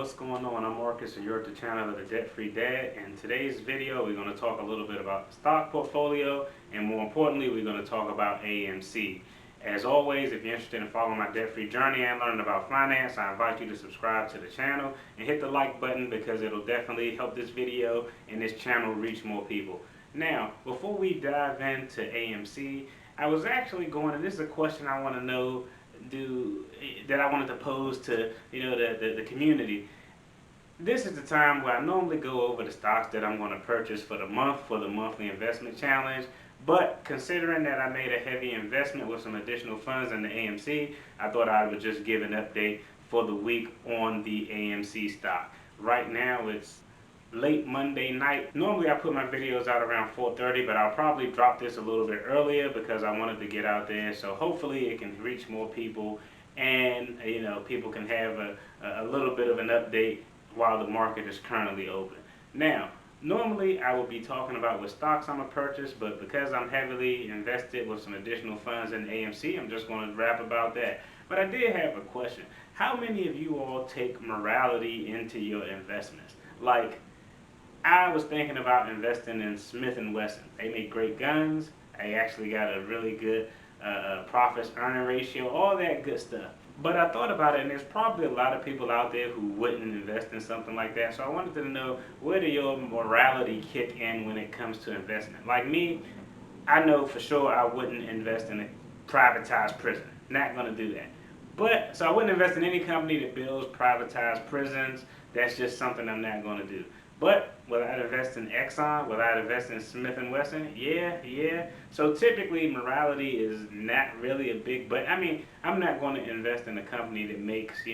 What's going on? I'm Marcus and you're at the channel of the Debt-Free Dad. In today's video we're going to talk a little bit about the stock portfolio, and more importantly we're going to talk about AMC. As always, if you're interested in following my debt-free journey and learning about finance, I invite you to subscribe to the channel and hit the like button because it'll definitely help this video and this channel reach more people. Now, before we dive into AMC, I was actually going, and this is a question I want to know, that I wanted to pose to the community. This is the time where I normally go over the stocks that I'm going to purchase for the month for the monthly investment challenge. But considering that I made a heavy investment with some additional funds in the AMC, I thought I would just give an update for the week on the AMC stock. Right now it's late Monday night. Normally I put my videos out around 4:30, but I'll probably drop this a little bit earlier because I wanted to get out there, so hopefully it can reach more people and people can have a little bit of an update while the market is currently open. Now, normally I would be talking about what stocks I'm going to purchase, but because I'm heavily invested with some additional funds in AMC, I'm just going to rap about that. But I did have a question. How many of you all take morality into your investments? Like, I was thinking about investing in Smith & Wesson. They make great guns. I actually got a really good profits earning ratio, all that good stuff. But I thought about it, and there's probably a lot of people out there who wouldn't invest in something like that. So I wanted to know, where do your morality kick in when it comes to investment? Like me, I know for sure I wouldn't invest in a privatized prison. Not going to do that. But so I wouldn't invest in any company that builds privatized prisons. That's just something I'm not going to do. But will I invest in Exxon? Will I invest in Smith & Wesson? Yeah. So typically morality is not really a big, but I mean, I'm not going to invest in a company that makes,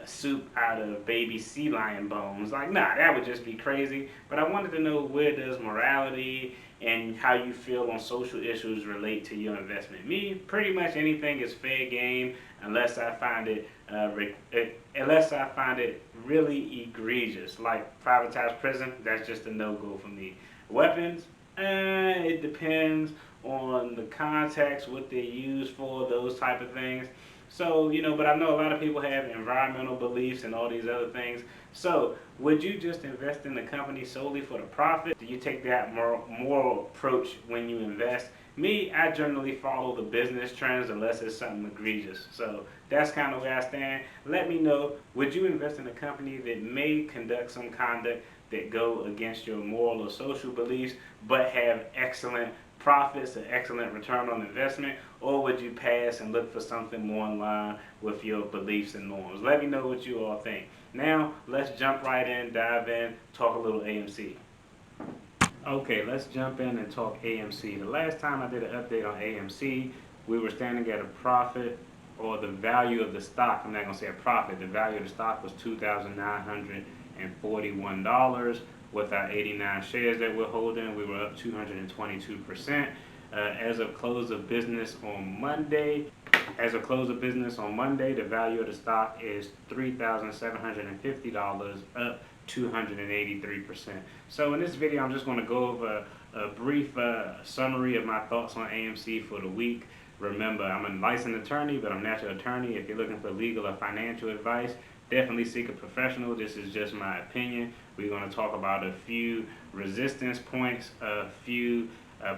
soup out of baby sea lion bones. Like, nah, that would just be crazy. But I wanted to know, where does morality and how you feel on social issues relate to your investment? Me, pretty much anything is fair game unless I find it really egregious. Like privatized prison, that's just a no-go for me. Weapons, it depends on the context, what they're used for, those type of things. So, but I know a lot of people have environmental beliefs and all these other things. So, would you just invest in the company solely for the profit? Do you take that moral approach when you invest? Me, I generally follow the business trends unless it's something egregious. So, that's kind of where I stand. Let me know, would you invest in a company that may conduct some conduct that go against your moral or social beliefs but have excellent profits, an excellent return on investment, or would you pass and look for something more in line with your beliefs and norms? Let me know what you all think. Now, let's jump right in, dive in, talk a little AMC. Okay, let's jump in and talk AMC. The last time I did an update on AMC, we were standing at a profit, or the value of the stock, I'm not going to say a profit, the value of the stock was $2,941. With our 89 shares that we're holding, we were up 222%. As of close of business on Monday, the value of the stock is $3,750, up 283%. So in this video, I'm just going to go over a brief summary of my thoughts on AMC for the week. Remember, I'm a licensed attorney, but I'm not your attorney. If you're looking for legal or financial advice, definitely seek a professional. This is just my opinion. We're going to talk about a few resistance points, a few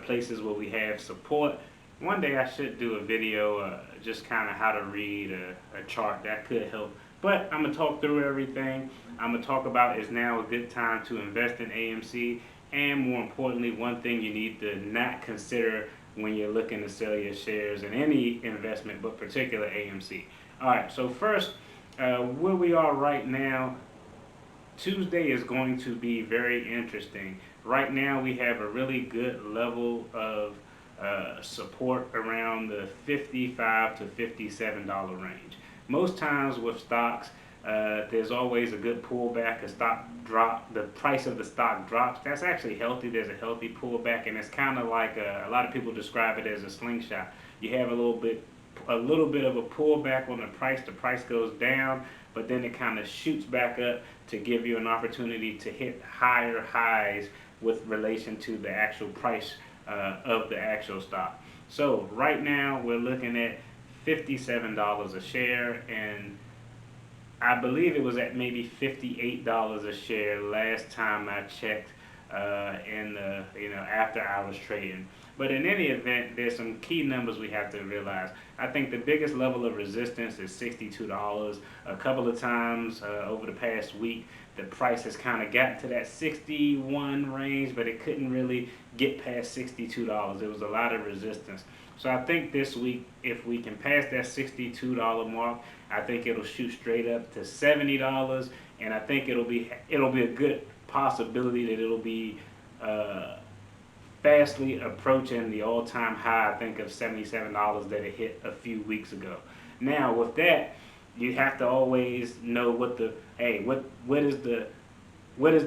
places where we have support. One day I should do a video just kind of how to read a chart. That could help. But I'm going to talk through everything. I'm going to talk about, is now a good time to invest in AMC, and more importantly, one thing you need to not consider when you're looking to sell your shares in any investment, but particular AMC. All right, so first, where we are right now, Tuesday is going to be very interesting. Right now we have a really good level of support around the $55 to $57 range. Most times with stocks, there's always a good pullback. The price of the stock drops. That's actually healthy. There's a healthy pullback, and it's kind of like a lot of people describe it as a slingshot. You have a little bit of a pullback on the price goes down, but then it kind of shoots back up to give you an opportunity to hit higher highs with relation to the actual price of the actual stock. So right now we're looking at $57 a share, and I believe it was at maybe $58 a share last time I checked in the after hours trading. But in any event, there's some key numbers we have to realize. I think the biggest level of resistance is $62. A couple of times over the past week, the price has kind of got to that 61 range, but it couldn't really get past $62. There was a lot of resistance. So I think this week, if we can pass that $62 mark, I think it'll shoot straight up to $70, and I think it'll be a good possibility that it'll be fastly approaching the all-time high, I think, of $77 that it hit a few weeks ago. Now, with that, you have to always know what is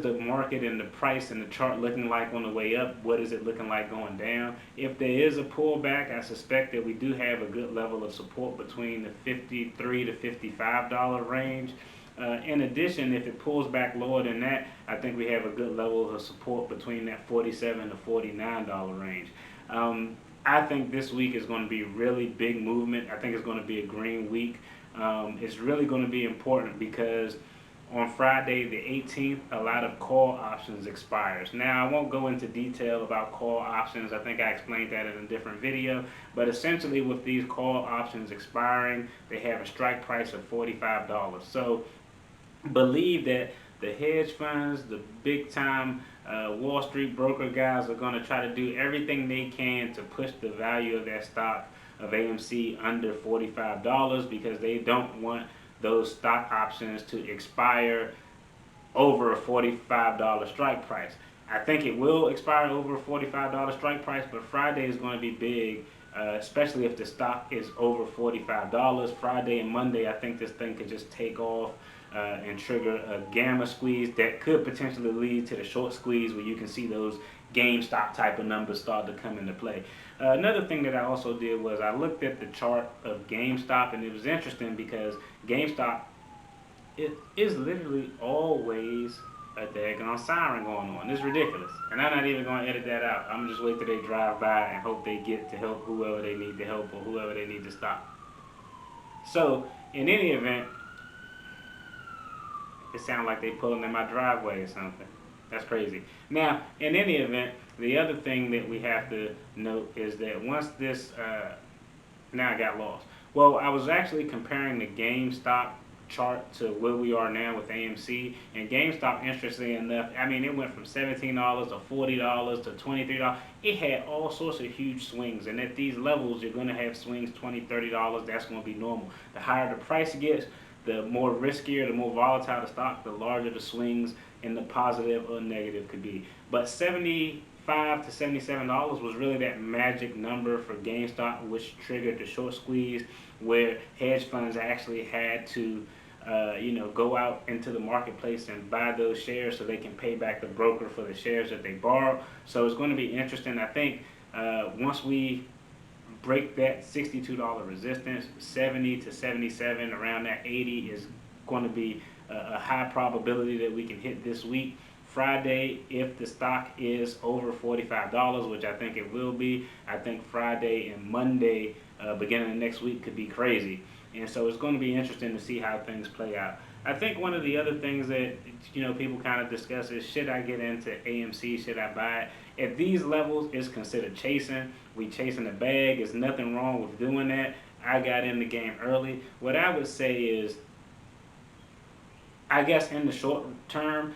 the market and the price and the chart looking like on the way up? What is it looking like going down? If there is a pullback, I suspect that we do have a good level of support between the $53 to $55 range. In addition, if it pulls back lower than that, I think we have a good level of support between that $47 to $49 range. I think this week is going to be really big movement. I think it's going to be a green week. It's really going to be important because on Friday the 18th, a lot of call options expires. Now, I won't go into detail about call options. I think I explained that in a different video. But essentially, with these call options expiring, they have a strike price of $45. So believe that the hedge funds, the big time Wall Street broker guys are going to try to do everything they can to push the value of that stock of AMC under $45 because they don't want those stock options to expire over a $45 strike price. I think it will expire over a $45 strike price, but Friday is going to be big, especially if the stock is over $45. Friday and Monday, I think this thing could just take off and trigger a gamma squeeze that could potentially lead to the short squeeze where you can see those GameStop type of numbers start to come into play. Another thing that I also did was I looked at the chart of GameStop, and it was interesting because GameStop, it is literally always a daggone siren going on. It's ridiculous. And I'm not even going to edit that out. I'm just wait till they drive by and hope they get to help whoever they need to help or whoever they need to stop. So, in any event, it sounds like they pulling in my driveway or something. That's crazy. Now, in any event, the other thing that we have to note is that once this, now I got lost. Well, I was actually comparing the GameStop chart to where we are now with AMC, and GameStop, interestingly enough, I mean, it went from $17 to $40 to $23. It had all sorts of huge swings, and at these levels, you're going to have swings $20, $30. That's going to be normal. The higher the price gets, the more riskier, the more volatile the stock, the larger the swings in the positive or negative could be. But $75 to $77 was really that magic number for GameStop, which triggered the short squeeze, where hedge funds actually had to go out into the marketplace and buy those shares so they can pay back the broker for the shares that they borrowed. So it's going to be interesting. I think once we break that $62 resistance, 70 to 77, around that 80 is going to be a high probability that we can hit this week. Friday, if the stock is over $45, which I think it will be, I think Friday and Monday, beginning of next week, could be crazy. And so it's going to be interesting to see how things play out. I think one of the other things that people kind of discuss is, should I get into AMC? Should I buy it? At these levels, it's considered chasing. We chasing the bag. There's nothing wrong with doing that. I got in the game early. What I would say is, I guess in the short term,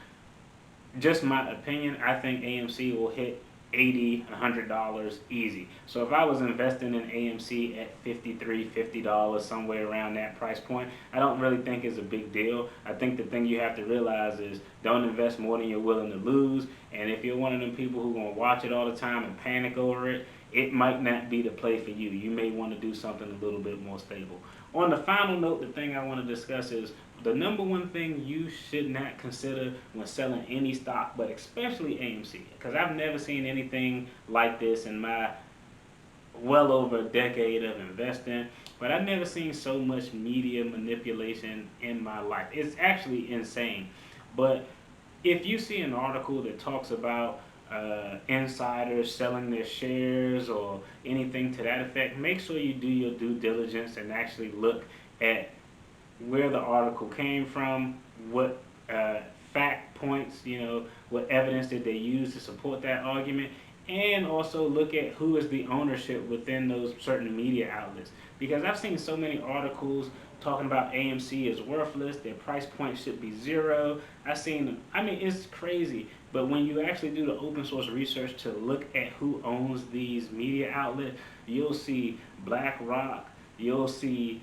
just my opinion, I think AMC will hit $80, $100 easy. So if I was investing in AMC at $53, $50, somewhere around that price point, I don't really think it's a big deal. I think the thing you have to realize is, don't invest more than you're willing to lose. And if you're one of them people who are going to watch it all the time and panic over it, it might not be the play for you. You may want to do something a little bit more stable. On the final note, the thing I want to discuss is the number one thing you should not consider when selling any stock, but especially AMC, because I've never seen anything like this in my well over a decade of investing, but I've never seen so much media manipulation in my life. It's actually insane. But if you see an article that talks about insiders selling their shares or anything to that effect, make sure you do your due diligence and actually look at where the article came from, what fact points, what evidence did they use to support that argument, and also look at who is the ownership within those certain media outlets. Because I've seen so many articles talking about AMC is worthless, their price point should be zero. I mean, it's crazy. But when you actually do the open source research to look at who owns these media outlets, you'll see BlackRock, you'll see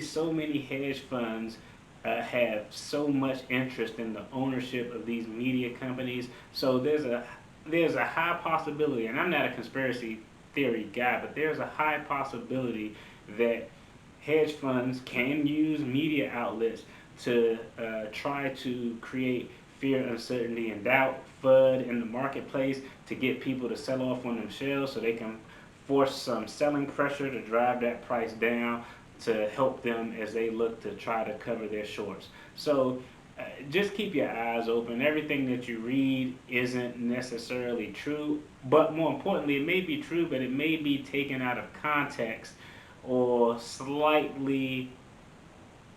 so many hedge funds have so much interest in the ownership of these media companies. So there's a high possibility, and I'm not a conspiracy theory guy, but there's a high possibility that hedge funds can use media outlets to try to create fear, uncertainty, and doubt, FUD in the marketplace to get people to sell off on themselves so they can force some selling pressure to drive that price down to help them as they look to try to cover their shorts. So just keep your eyes open. Everything that you read isn't necessarily true, but more importantly, it may be true, but it may be taken out of context or slightly,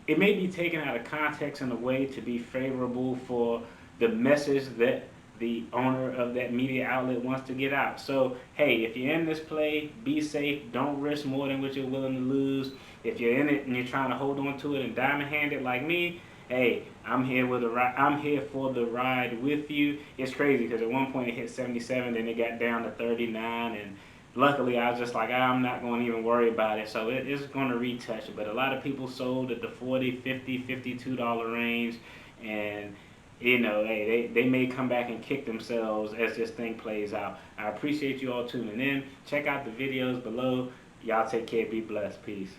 it may be taken out of context in a way to be favorable for the message that the owner of that media outlet wants to get out. So, hey, if you're in this play, be safe. Don't risk more than what you're willing to lose. If you're in it and you're trying to hold on to it and diamond hand it like me, hey, I'm here for the ride with you. It's crazy because at one point it hit 77, then it got down to 39, and luckily I was just like, I'm not going to even worry about it. So it's going to retouch it. But a lot of people sold at the 40, 50, $52 range, and hey, they may come back and kick themselves as this thing plays out. I appreciate you all tuning in. Check out the videos below. Y'all take care. Be blessed. Peace.